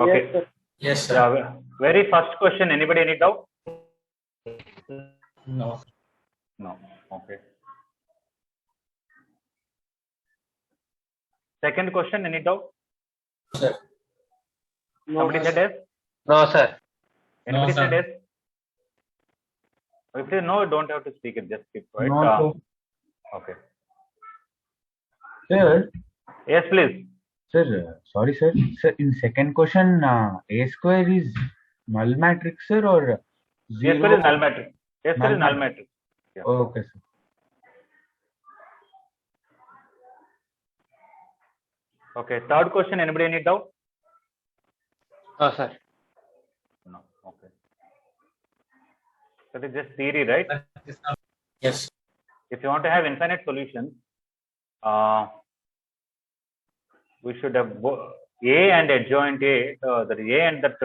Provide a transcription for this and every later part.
Okay. Yes, sir. Yes, sir. Yeah, very first question. Anybody any doubt? No. No. Okay. Second question. Any doubt? Sir. No, Somebody sir. said yes. No, sir. Anybody No, said sir. yes? If you know, don't have to speak it. Just keep quiet. No, Okay. sir. Yes, please. Sir, sorry, sir. Sir, in second question, A square is null matrix, sir, or Yes, zero? sir is null matrix. Yes, sir Null is null matrix. Yeah. Okay, sir. Okay. Third question. Anybody any doubt? No, sir. No. Okay. That is just theory, right? Yes. If you want to have infinite solutions, we should have A and adjoint A, that is A and that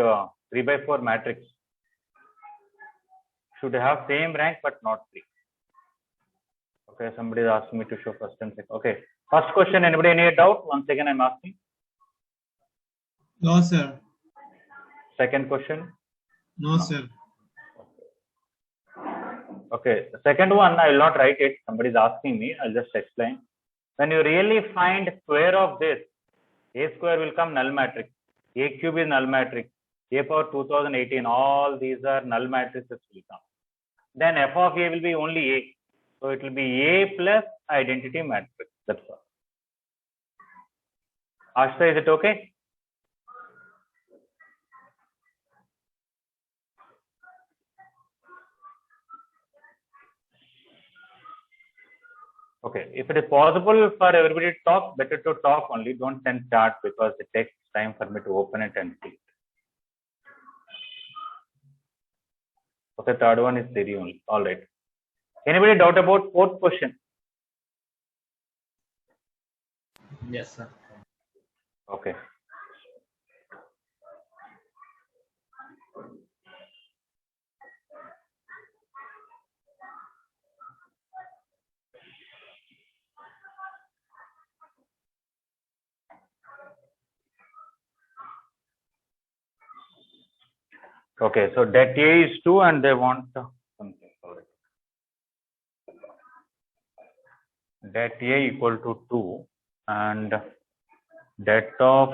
3/4 matrix should have same rank but not 3. Okay, somebody is asking me to show first and second. Okay, first question, anybody any doubt? Once again, I'm asking. No, sir. Second question. No, sir. Okay, the second one, I will not write it. Somebody is asking me, I'll just explain. When you really find square of this, A square will come null matrix. A cube is null matrix. A power 2018, all these are null matrices will come. Then f of A will be only A. So it will be A plus identity matrix. That's all. Ashta, is it okay? Okay, if it is possible for everybody to talk, better to talk only. Don't send chat because it takes time for me to open it and see it. Okay, third one is theory only. All right. Anybody doubt about fourth question? Yes, sir. Okay. Okay, so debt A is 2 and they want something. Sorry. Debt A equal to 2 and debt of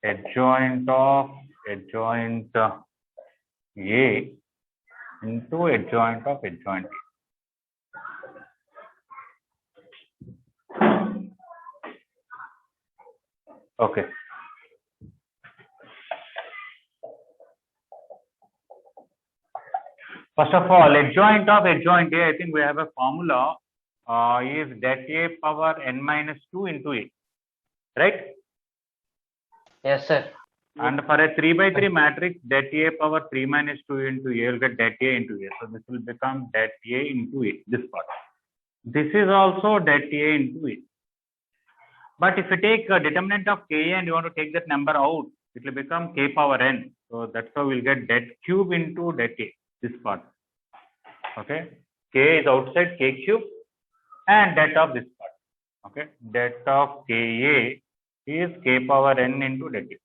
adjoint A into adjoint of adjoint A. Okay. First of all, adjoint of adjoint A, I think we have a formula is debt A power n minus 2 into A, right? Yes, sir. And for a 3/3 matrix, debt A power 3 minus 2 into A will get debt A into A. So this will become debt A into A, this part. This is also debt A into A. But if you take a determinant of K and you want to take that number out, it will become K power n. So that's how we'll get debt cube into debt A, this part. Okay. K is outside K cube and debt of this part. Okay. Debt of Ka is K power n into debt A.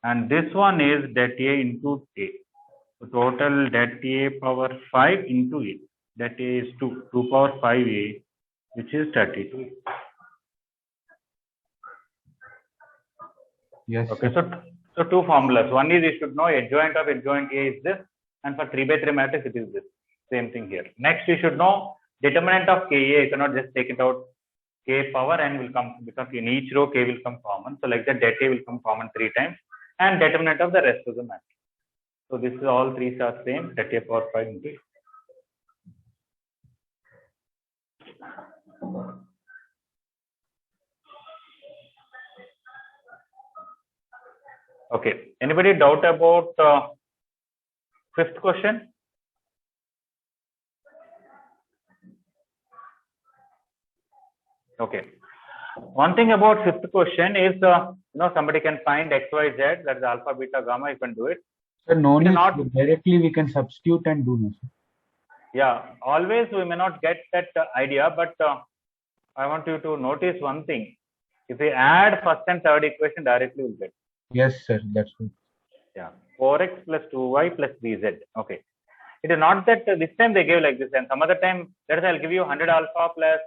And this one is debt A into A. So total debt A power 5 into A. Debt A is 2. 2 power 5A, which is 32. Yes. Okay, so two formulas. One is you should know adjoint of adjoint A is this, and for 3/3 matrix it is this. Same thing here. Next, you should know determinant of Ka. You cannot just take it out. K power n will come because in each row K will come common. So like that, debt A will come common 3 times, and determinant of the rest of the matrix. So this is all three are same. Debt A power 5 into A. Okay. Anybody doubt about fifth question? Okay. One thing about fifth question is, somebody can find x, y, z. That is alpha, beta, gamma. You can do it. Sir, no need. Not Directly we can substitute and do, no, sir. Yeah. Always we may not get that idea, but I want you to notice one thing. If we add first and third equation, directly we'll get. Yes, sir. That's good. Yeah, 4x plus 2y plus 3z. Okay. It is not that this time they gave like this, and some other time, let us say I'll give you 100 alpha plus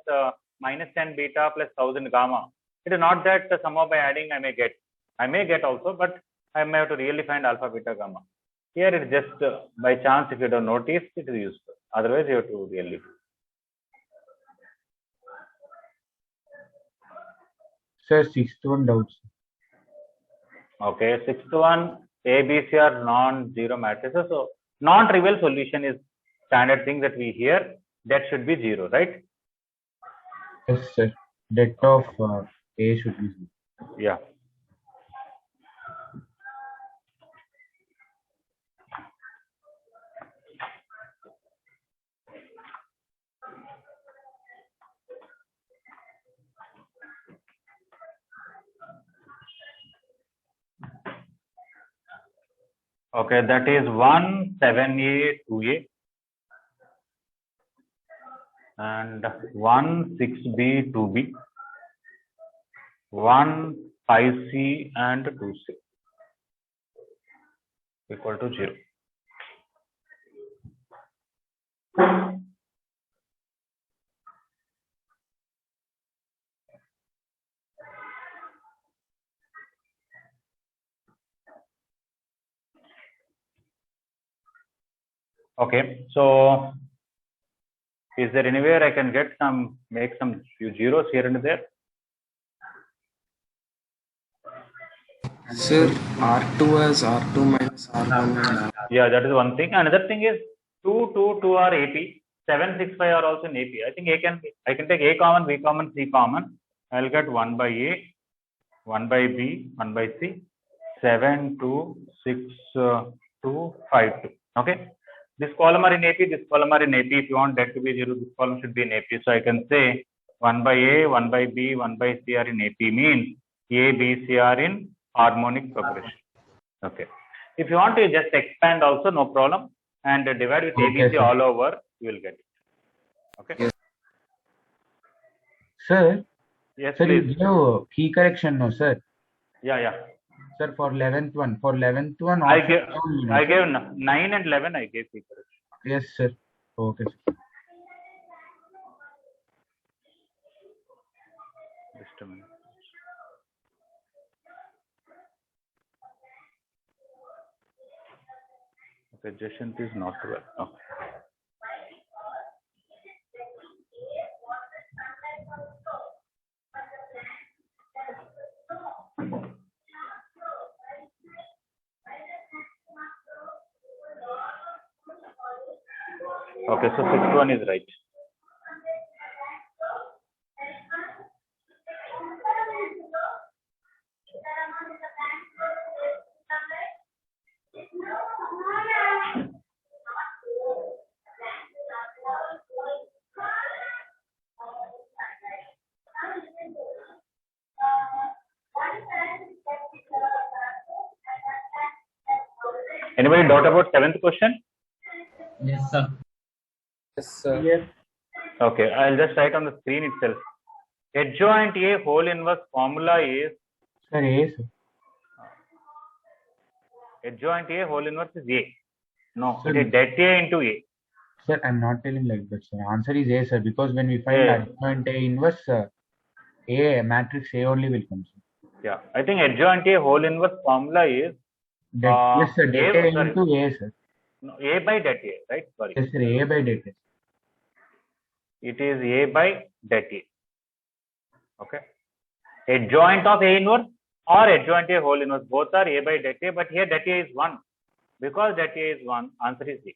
minus 10 beta plus 1000 gamma. It is not that somehow by adding I may get. I may get also, but I may have to really find alpha, beta, gamma. Here it is just by chance, if you don't notice, it is useful. Otherwise, you have to really do. Sir, sixth one doubts. Okay, sixth one, A, B, C are non-zero matrices. So non-trivial solution is standard thing that we hear. That should be 0, right? Yes, sir. Det of A should be 0. Yeah. Okay, that is 1, 7a, 2a, and 1, 6b, 2b, 1, 5c, and 2c equal to 0. Okay, so is there anywhere I can get make some few zeros here and there? Sir, R2 as R2 minus R1 and R. Yeah, that is one thing. Another thing is 2, 2, 2 are AP. 7, 6, 5 are also in AP. I think I can take A common, B common, C common. I'll get 1 by A, 1 by B, 1 by C, 7, 2, 6, 2, 5, 2. Okay. This column are in AP, this column are in AP. If you want that to be 0, this column should be in AP. So I can say 1 by A, 1 by B, 1 by C are in AP means A, B, C are in harmonic progression. Okay. If you want to just expand also, no problem, and divide with Okay, ABC sir. all over, you will get it. Okay. Yes. Sir, Yes, sir, you please. give key correction, no, sir. Yeah. Sir, for 11th one. For 11th one, I option gave only, no, I sir? gave 9 and 11. I gave the correction. Yes, sir. Okay, sir. Just a minute. Okay, Jashant is not well. Okay. Okay, so sixth one is right. Anybody doubt about seventh question? Yes, sir. Yes, sir. Okay, I'll just write on the screen itself. Adjoint A whole inverse formula is Sir, A, sir. adjoint A whole inverse is A. No, Sir, it is det A into A. Sir, I'm not telling like that, sir. Answer is A, sir, because when we find A. adjoint A inverse, A matrix A only will come, sir. Yeah, I think adjoint A whole inverse formula is Yes, sir. Det A sorry. into A, sir. No, A by det A, right? Sorry. Yes, sir. A by det A. It is A by det A. Okay. Adjoint of A inverse or adjoint A whole inverse, both are A by det A, but here det A is 1. Because det A is 1, answer is A.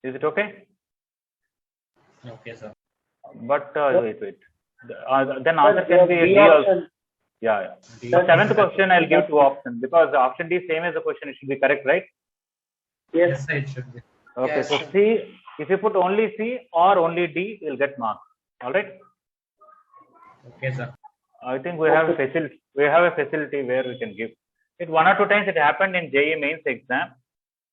Is it okay? Okay, sir. But wait. Then answer can be D also. Yeah. So seventh question, I'll give 2 options because the option D is same as the question. It should be correct, right? Yes, sir, it should be. Okay. Yes. So C, if you put only C or only D, you'll get marks. All right. Okay, sir. I think we have a facility. We have a facility where we can give it. 1 or 2 times it happened in JEE mains exam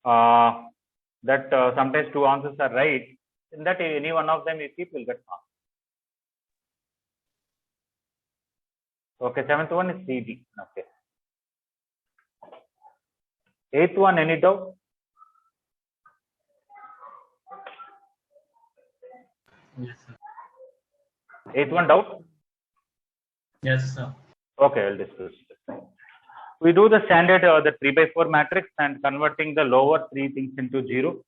that sometimes 2 answers are right. In that, any one of them you keep, will get marks. Okay, seventh one is CD. Okay. Eighth one, any doubt? Yes, sir. Eighth one, doubt? Yes, sir. Okay, I'll discuss. We do the standard the 3/4 matrix and converting the lower three things into 0.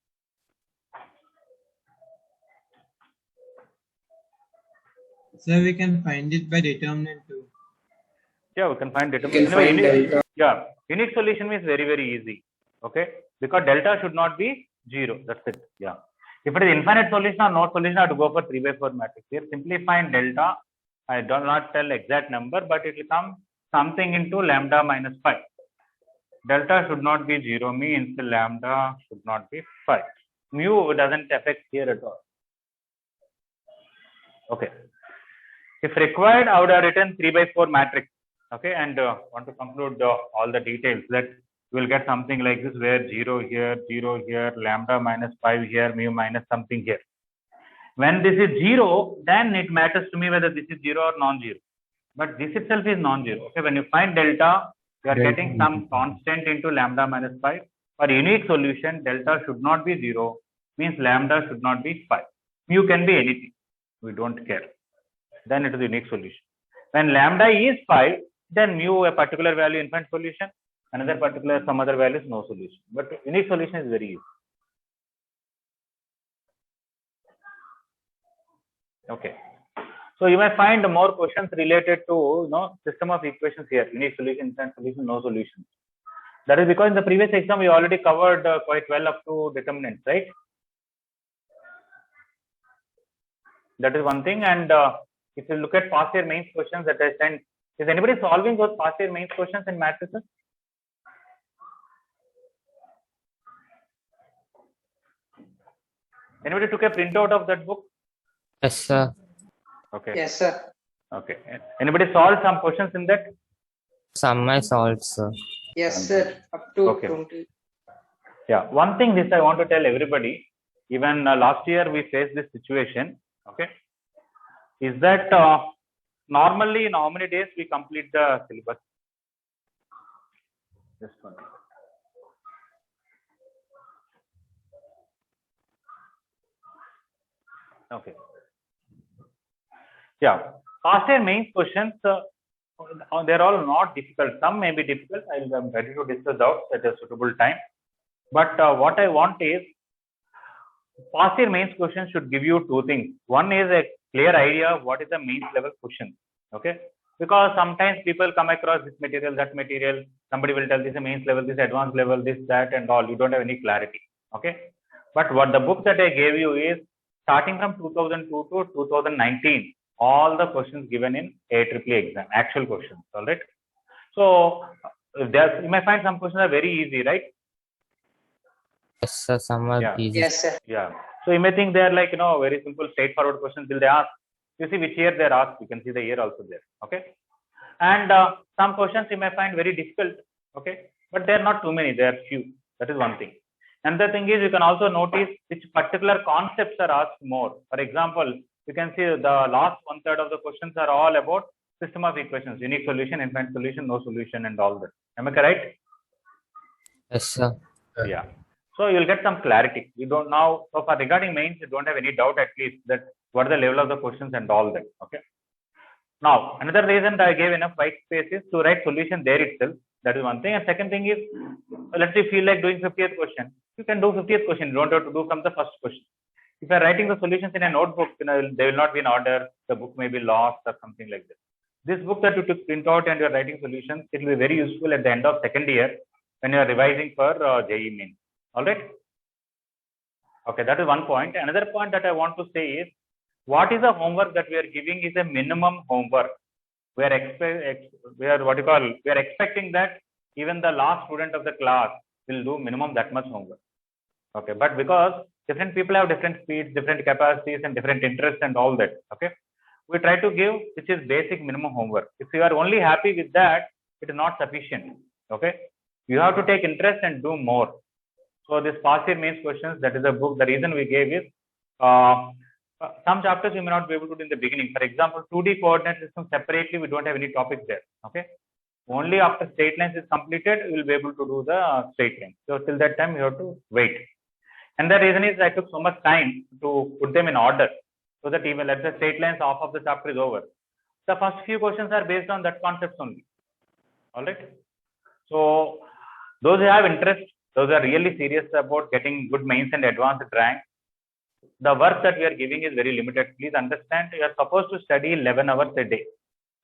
So we can find it by determinant too. Yeah, we can find You determinant. can find delta. Yeah, unique solution is very, very easy. Okay, because delta should not be 0. That's it. Yeah. If it is infinite solution or no solution, I have to go for 3/4 matrix. Here, simply find delta. I do not tell exact number, but it will come something into lambda minus 5. Delta should not be 0 means lambda should not be 5. Mu doesn't affect here at all. Okay. If required, I would have written 3/4 matrix. Okay, and want to conclude all the details that you will get something like this where 0 here, lambda minus 5 here, mu minus something here. When this is 0, then it matters to me whether this is 0 or non-zero. But this itself is non-zero. Okay, when you find delta, you are getting some constant into lambda minus 5. For unique solution, delta should not be 0, means lambda should not be 5. Mu can be anything. We don't care. Then it is a unique solution. When lambda is 5, then mu a particular value infinite solution, another particular some other value is no solution. But unique solution is very easy. Okay. So you may find more questions related to system of equations here, unique solution, infinite solution, no solution. That is because in the previous exam we already covered quite well up to determinants, right? That is one thing. And if you look at past year mains questions that I sent, is anybody solving those past year mains questions in matrices? Anybody took a printout of that book? Yes, sir. Okay. Yes, sir. Okay. Anybody solved some questions in that? Some I solved, sir. Yes, sir. Up to Okay. 20. Yeah. One thing this I want to tell everybody, even last year we faced this situation, okay, is that normally in how many days we complete the syllabus? Just one. Okay. Yeah. Past year mains questions, they're all not difficult. Some may be difficult. I'm ready to discuss doubts at a suitable time. But what I want is, past year mains questions should give you two things. One is a clear idea of what is the mains level question. Okay. Because sometimes people come across this material, that material, somebody will tell this is a mains level, this advanced level, this, that, and all. You don't have any clarity. Okay. But what the book that I gave you is starting from 2002 to 2019, all the questions given in AEEE exam, actual questions. All right. So you may find some questions are very easy, right? Yes, sir. Some are Yeah. easy. Yes, sir. Yeah. So you may think they are like, very simple, straightforward questions. Will they ask? You see which year they are asked. You can see the year also there. Okay. And some questions you may find very difficult. Okay. But they are not too many. They are few. That is one thing. Another thing is you can also notice which particular concepts are asked more. For example, you can see the last 1/3 of the questions are all about system of equations, unique solution, infinite solution, no solution, and all that. Am I correct? Yes, sir. Yeah. So you will get some clarity. You don't now, so far regarding mains, you don't have any doubt at least that what is the level of the questions and all that. Okay. Now, another reason that I gave enough white space is to write solution there itself. That is one thing. And second thing is, let's say you feel like doing 50th question. You can do 50th question. You don't have to do from the first question. If you are writing the solutions in a notebook, they will not be in order. The book may be lost or something like that. This book that you took print out and you are writing solutions, it will be very useful at the end of second year when you are revising for JEE Mains. All right. Okay, that is one point. Another point that I want to say is, what is the homework that we are giving is a minimum homework. We are expecting that even the last student of the class will do minimum that much homework. Okay, but because different people have different speeds, different capacities, and different interests and all that. Okay, we try to give which is basic minimum homework. If you are only happy with that, it is not sufficient. Okay, you have to take interest and do more. So this past year mains questions, that is the book. The reason we gave is, Some chapters you may not be able to do in the beginning. For example, 2D coordinate system separately, we don't have any topics there. Okay. Only after straight lines is completed, you will be able to do the straight line. So till that time, you have to wait. And the reason is I took so much time to put them in order, so that even let the straight lines half of the chapter is over. The first few questions are based on that concepts only. All right. So those who have interest, those who are really serious about getting good mains and advanced rank, the work that we are giving is very limited. Please understand, you are supposed to study 11 hours a day.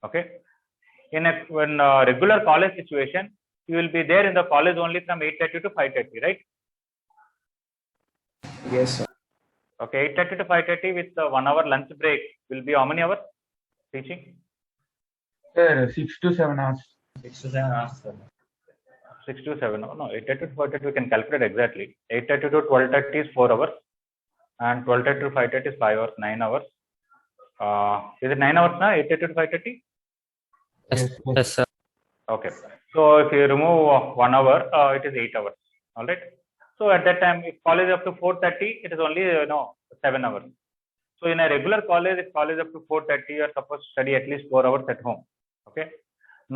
Okay. In a regular college situation, you will be there in the college only from 8:30 to 5:30, right? Yes, sir. Okay, 8:30 to 5:30 with 1 hour lunch break will be how many hours teaching? Sir, 6 to 7 hours. 6 to 7 hours, sir. 6 to 7. No, 8:30 to 5:30 we can calculate exactly. 8:30 to 12:30 is 4 hours, and 12:30 to 5:30 is 5 hours, 9 hours. Is it 9 hours now? 8:30 to 5:30? Yes, yes, sir. Okay. So if you remove 1 hour, it is 8 hours. All right. So at that time, if college up to 4:30, it is only 7 hours. So in a regular college, if college up to 4:30, you are supposed to study at least 4 hours at home. Okay.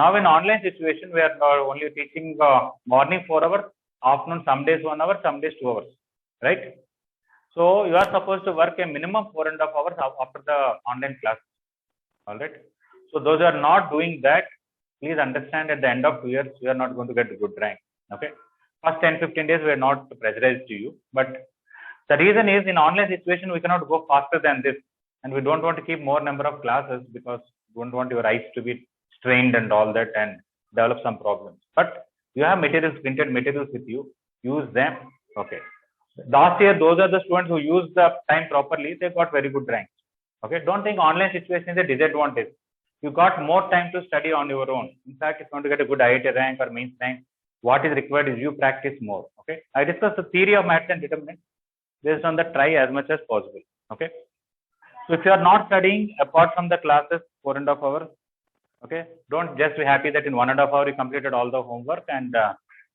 Now in online situation, we are only teaching morning 4 hours, afternoon some days 1 hour, some days 2 hours, right? So you are supposed to work a minimum 4.5 hours after the online class. All right. So those who are not doing that, please understand at the end of 2 years, you are not going to get a good rank. Okay. First 10-15 days, we are not pressurized to you. But the reason is in online situation, we cannot go faster than this. And we don't want to keep more number of classes because we don't want your eyes to be strained and all that and develop some problems. But you have materials, printed materials with you, use them. Okay. Last year, those are the students who used the time properly, they got very good ranks. Okay. Don't think online situation is a disadvantage. You got more time to study on your own. In fact, if you want to get a good IIT rank or mains rank, what is required is you practice more. Okay. I discussed the theory of maths and determinants based on the try as much as possible. Okay. So if you are not studying apart from the classes 4.5 hours, okay, don't just be happy that in 1.5 hours you completed all the homework and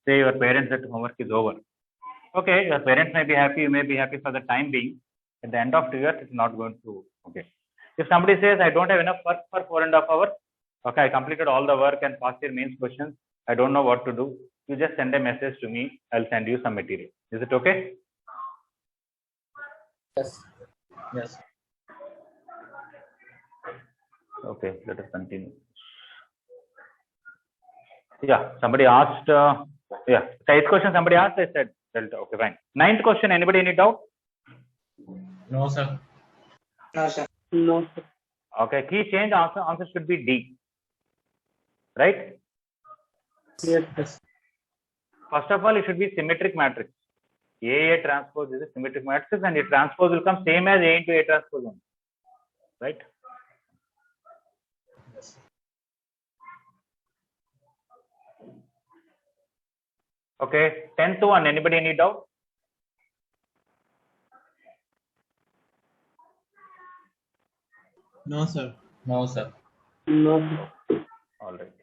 say your parents that homework is over. Okay, your parents may be happy, you may be happy for the time being. At the end of 2 years, it's not going to. Okay. If somebody says, I don't have enough work for 4.5 hours, okay, I completed all the work and passed your mains questions, I don't know what to do, you just send a message to me, I'll send you some material. Is it okay? Yes. Yes. Okay, let us continue. Yeah, somebody asked, yeah, the 8th question somebody asked, I said delta. Okay, fine. 9th question, anybody any doubt? No, sir. No, sir. No, sir. Okay, key change answer should be D. Right? Yes, yes. First of all, it should be symmetric matrix. A transpose is a symmetric matrix and A transpose will come same as A into A transpose only. Right? Yes. Okay, 10th one, anybody any doubt? No, sir. No, sir. No, sir. All right.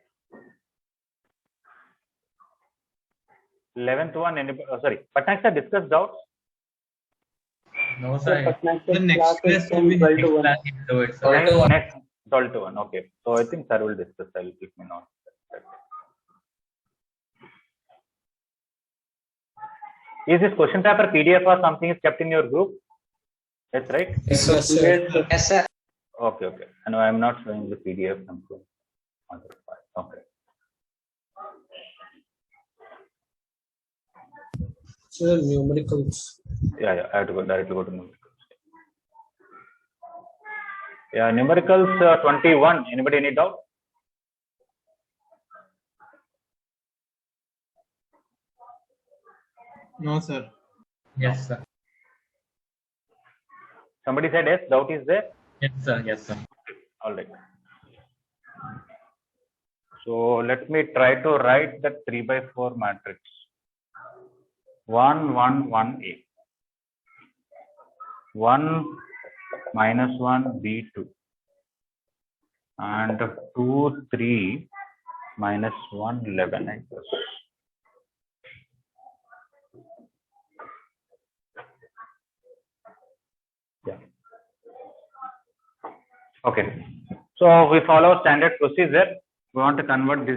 11th one, anybody, sorry, Patnaik sir, discuss doubts. No, sir. The next class will be Next class you do it, sir. Next, 12th one, okay. So I think sir will discuss, I will keep my notes. Is this question paper PDF or something is kept in your group? That's right? Yes, sir. Yes, sir. Okay, okay. And I am not showing the PDF. Okay. Sir, numericals. Yeah, I have to go directly go to numericals. Yeah, numericals 21. Anybody any doubt? No, sir. Yes, sir. Somebody said yes, doubt is there? Yes, sir. Yes, sir. All right. So let me try to write the 3/4 matrix. 1, 1, 1A. 1 minus 1 B2. And 2, 3 minus 1, 11, I guess. Yeah. Okay. So we follow standard procedure. We want to convert this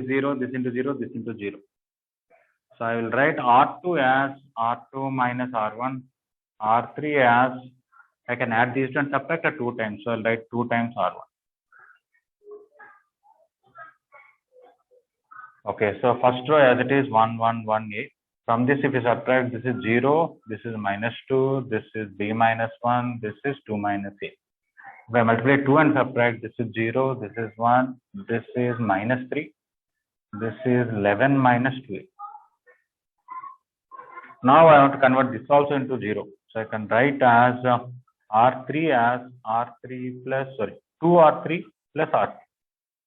into 0, this into 0. So I will write R2 as R2 minus R1, R3 as, I can add these two and subtract 2 times. So I'll write 2 times R1. Okay, so first row as it is 1, 1, 1, A. From this, if you subtract, this is 0, this is minus 2, this is B minus 1, this is 2 minus A. If I multiply 2 and subtract, this is 0, this is 1, this is minus 3, this is 11 minus 2A. Now I want to convert this also into 0. So I can write as R3 as R3 plus, 2R3 plus R3.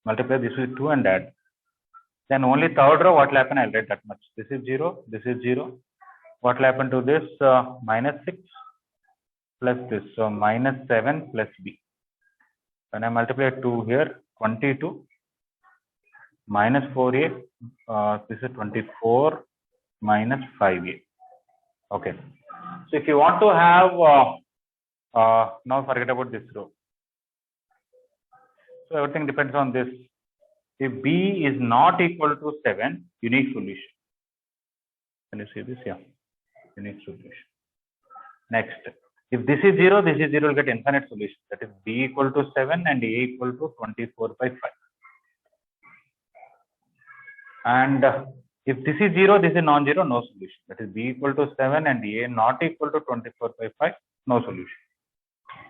Multiply this with 2 and add. Then only third row, what will happen? I'll write that much. This is 0, this is 0. What will happen to this? Minus 6 plus this. So minus 7 plus B. When I multiply 2 here, 22 minus 4A. This is 24 minus 5A. Okay. So if you want to have, now forget about this row. So everything depends on this. If B is not equal to 7, unique solution. Can you see this? Yeah, unique solution. Next, if this is 0, this is 0, will get infinite solution. That is B equal to 7 and A equal to 24 by 5. And if this is 0, this is non-zero, no solution. That is B equal to 7 and A not equal to 24 by 5, no solution.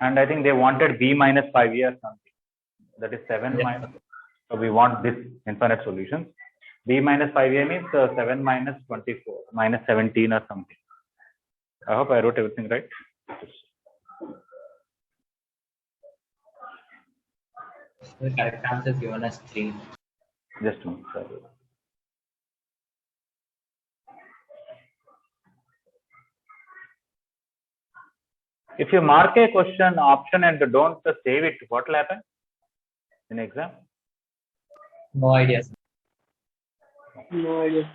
And I think they wanted B minus 5A or something. That is 7 minus. So we want this infinite solutions. B minus 5A means 7 minus 24, minus 17 or something. I hope I wrote everything right. The correct answer is given as 3. Just a minute. Sorry. If you mark a question option and don't save it, what will happen in exam? No idea, sir. No idea.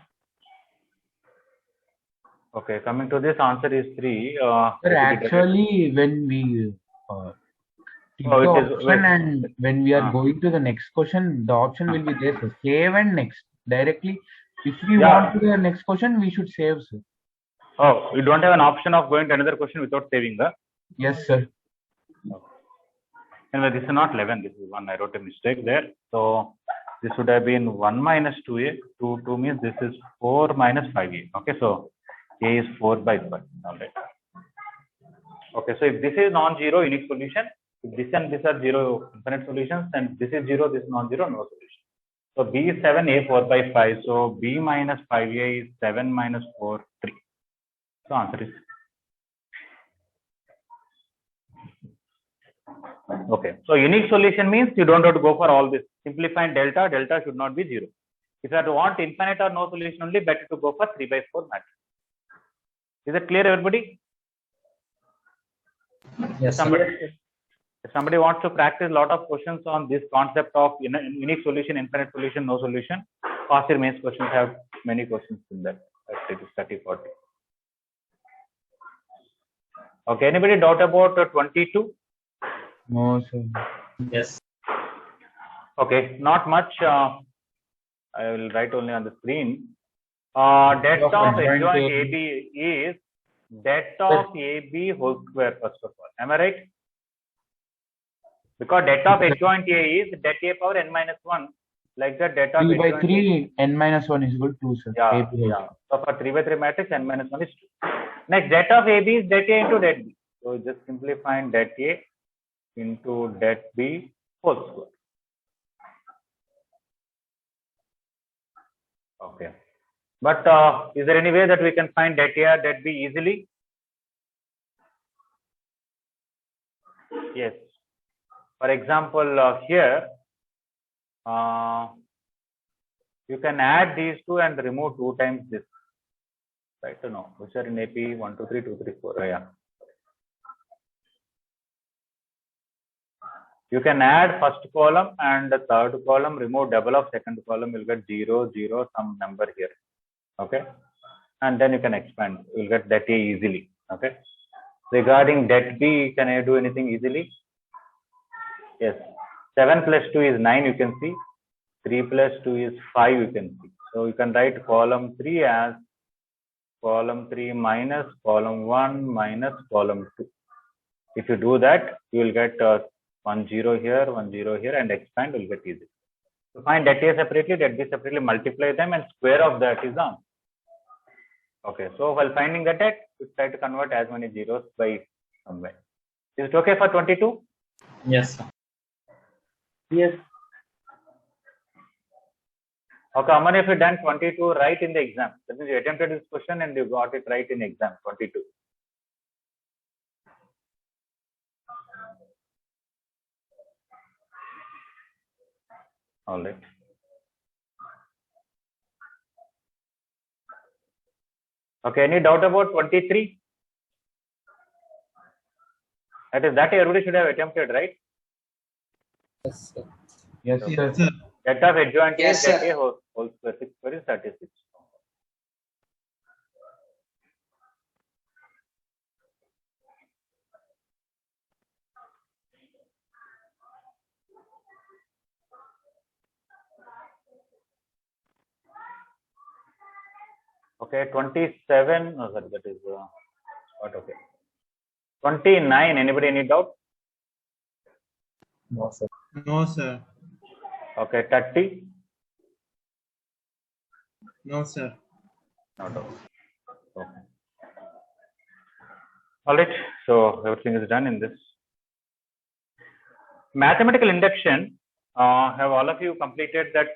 Okay, coming to this, answer is 3. Sir, actually, when we click Oh, the it is- option wait. and when we are going to the next question, the option will be there, sir. Save and next directly. If we Yeah. want to the next question, we should save, sir. Oh, you don't have an option of going to another question without saving, huh? Yes, sir. Anyway, this is not 11, this is 1. I wrote a mistake there. So this would have been 1 minus 2A. 2 means this is 4 minus 5A. Okay, so A is 4 by 5. All right. Okay, so if this is non-zero, unique solution. If this and this are 0, infinite solutions, and this is 0, this is non-zero, no solution. So B is 7, A 4 by 5. So B minus 5A is 7 minus 4, 3. So answer is. Okay, so unique solution means you don't have to go for all this. Simplifying delta, delta should not be 0. If you have to want infinite or no solution only, better to go for 3 by 4 matrix. Is it clear, everybody? Yes, sir. If somebody wants to practice a lot of questions on this concept of unique solution, infinite solution, no solution, past year mains questions have many questions in that. It is 30, 40. Okay, anybody doubt about 22? No, sir. Yes. Okay, not much. I will write only on the screen. Det Of of adjoint adjoint AB. AB is det of AB whole square, first of all. Am I right? Because det of adjoint A is det A power n minus 1. Like that, det of 3 by adjoint 3, n minus 1 is equal to 2, sir. Yeah, AB whole yeah. So for 3 by 3 matrix, n minus 1 is 2. Next, det of AB is det A into det B. So just simplifying det A into det B whole square. Okay. But is there any way that we can find det A or det B easily? Yes. For example, here you can add these two and remove 2 times this. Right or no? Which are in AP 1, 2, 3, 2, 3, 4. Yeah. You can add first column and the third column, remove double of second column, you'll get 0, 0, some number here. Okay. And then you can expand. You'll get det A easily. Okay. Regarding det B, can I do anything easily? Yes. 7 plus 2 is 9, you can see. 3 plus 2 is 5, you can see. So you can write column 3 as column 3 minus column 1 minus column 2. If you do that, you will get 1 0 here, 1 0 here, and expand will get easy. To find that A separately, that B separately, multiply them, and square of that is on. Okay, so while finding the that, we try to convert as many zeros by some way. Is it okay for 22? Yes, sir. Yes. Okay, Aman, if you done 22 right in the exam, that means you attempted this question and you got it right in exam, 22. All right. Okay, any doubt about 23? That is that everybody should have attempted, right? Yes, sir. Yes, sir. Yes, sir. That of adjoint Yes, that sir. A whole square 6 square is 36. Okay, 27. No, sorry, that is what? Okay. 29. Anybody any doubt? No, sir. No, sir. Okay, 30. No, sir. No doubt. Okay. All right. So everything is done in this. Mathematical induction. Have all of you completed that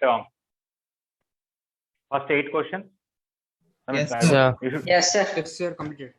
first 8 questions? Yes, I- sir. you should- Yes, sir. Yes, sir. Completed.